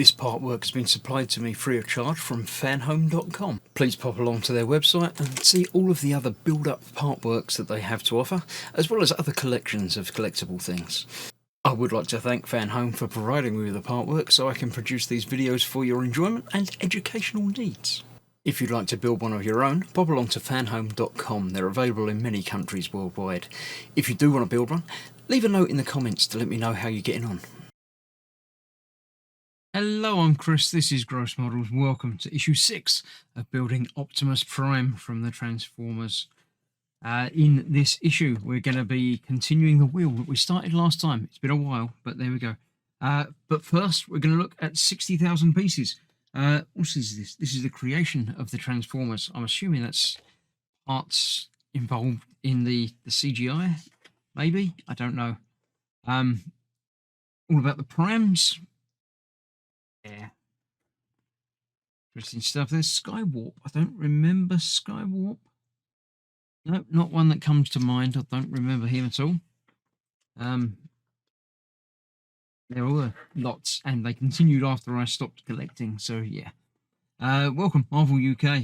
This part work has been supplied to me free of charge from Fanhome.com. Please pop along to their website and see all of the other build-up part works that they have to offer, as well as other collections of collectible things. I would like to thank Fanhome for providing me with the part work so I can produce these videos for your enjoyment and educational needs. If you'd like to build one of your own, pop along to fanhome.com. They're available in many countries worldwide. If you do want to build one, leave a note in the comments to let me know how you're getting on. Hello, I'm Chris, this is Gross Models. Welcome to issue 6 of building Optimus Prime from the Transformers. In this issue, we're going to be continuing the wheel that we started last time. It's been a while, but there we go. But first, we're going to look at 60,000 pieces. What is this? This is the creation of the Transformers. I'm assuming that's parts involved in the CGI, maybe? I don't know. All about the primes. Yeah. Interesting stuff. There's Skywarp. I don't remember Skywarp. No, not one that comes to mind. I don't remember him at all. There were lots, and they continued after I stopped collecting. So yeah. Welcome, Marvel UK.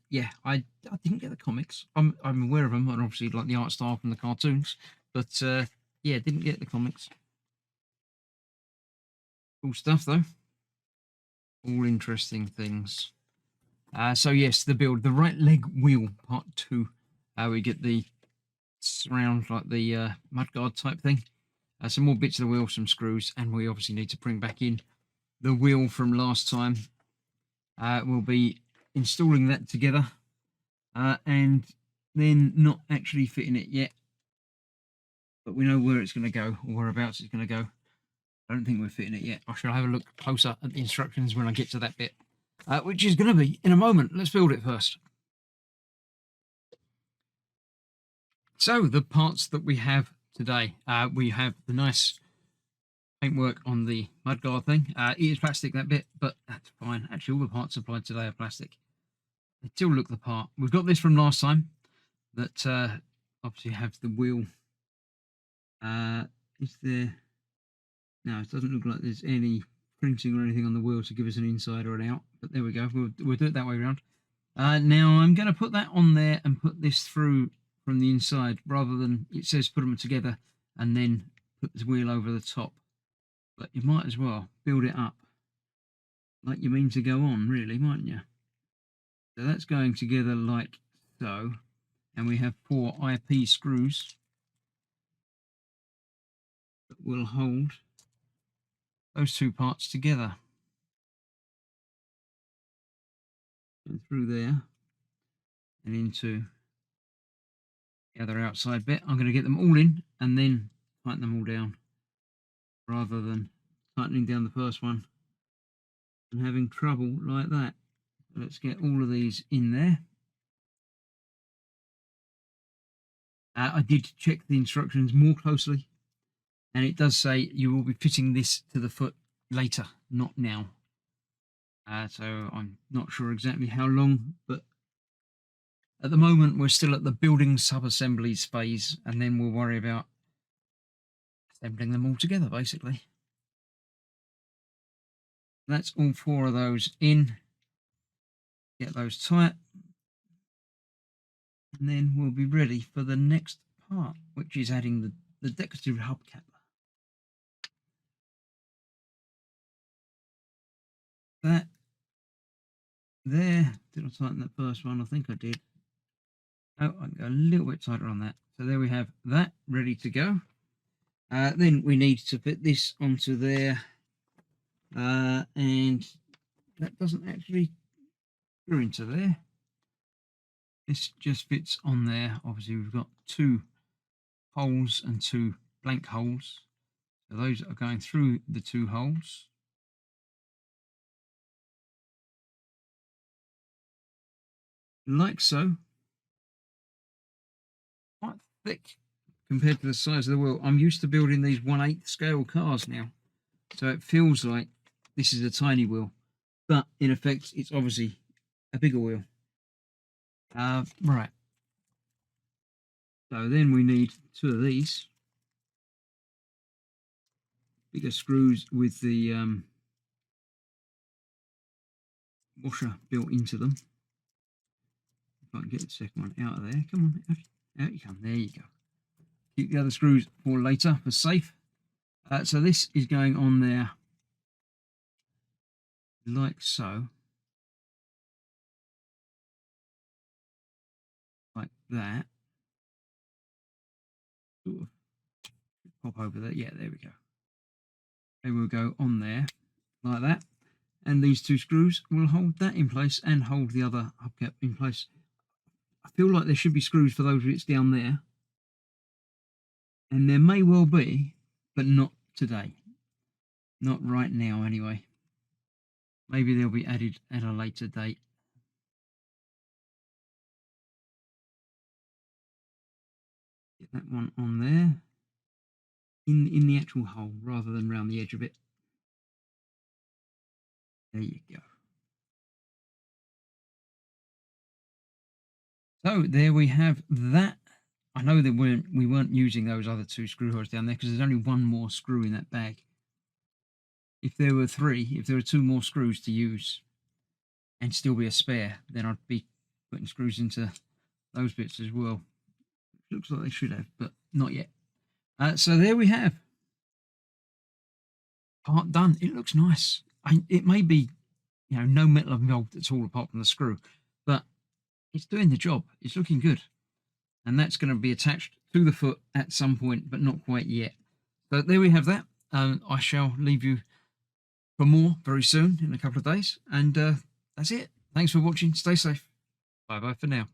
Yeah, I didn't get the comics. I'm aware of them, and obviously like the art style from the cartoons. But yeah, didn't get the comics. Cool stuff though. All interesting things. So yes, the build, the right leg wheel, part 2. We get the surround like the mudguard type thing. Some more bits of the wheel, some screws, and we obviously need to bring back in the wheel from last time. We'll be installing that together, and then not actually fitting it yet, but we know where it's going to go, or whereabouts it's going to go. I don't think we're fitting it yet. I shall have a look closer at the instructions when I get to that bit, which is going to be in a moment. Let's build it first. So the parts that we have today, we have the nice paintwork on the mudguard thing. It is plastic, that bit, but that's fine. Actually, all the parts supplied today are plastic. They still look the part. We've got this from last time that obviously has the wheel. Is there... No, it doesn't look like there's any printing or anything on the wheel to give us an inside or an out, but there we go. We'll do it that way around. Now I'm going to put that on there and put this through from the inside, rather than it says put them together and then put the wheel over the top. But you might as well build it up like you mean to go on, really, mightn't you? So that's going together like so, and we have 4 IP screws that will hold those 2 parts together. And through there and into the other outside bit. I'm going to get them all in and then tighten them all down, rather than tightening down the first one and having trouble like that. So let's get all of these in there. I did check the instructions more closely, and it does say you will be fitting this to the foot later, not now. So I'm not sure exactly how long, but at the moment we're still at the building sub-assemblies phase, and then we'll worry about assembling them all together, basically. That's all 4 of those in. Get those tight, and then we'll be ready for the next part, which is adding the decorative hubcap. That there. Did I tighten that first one? I think I did. Oh, I can go a little bit tighter on that. So there we have that ready to go. Then we need to fit this onto there, and that doesn't actually go into there. This just fits on there. Obviously we've got 2 holes and 2 blank holes, so those are going through the 2 holes. Like so. Quite thick compared to the size of the wheel. I'm used to building these 1/8 scale cars now, so it feels like this is a tiny wheel, but in effect it's obviously a bigger wheel. Right, so then we need 2 of these bigger screws with the washer built into them. If I can get the second one out of there. Come on, out you come. There you go. Keep the other screws for later for safe. So this is going on there like so. Like that. Sort of pop over there. Yeah, there we go. They will go on there like that. And these two screws will hold that in place and hold the other hubcap in place. I feel like there should be screws for those bits down there. And there may well be, but not today. Not right now, anyway. Maybe they'll be added at a later date. Get that one on there. In the actual hole, rather than around the edge of it. There you go. So there we have that. I know that we weren't using those other two screw holes down there because there's only one more screw in that bag. If there were two more screws to use and still be a spare, then I'd be putting screws into those bits as well. Looks like they should have, but not yet. So there we have. Part done. It looks nice. It may be, no metal involved at all apart from the screw, but it's doing the job. It's looking good. And that's going to be attached to the foot at some point, but not quite yet. So there we have that. I shall leave you for more very soon in a couple of days. And that's it. Thanks for watching. Stay safe. Bye-bye for now.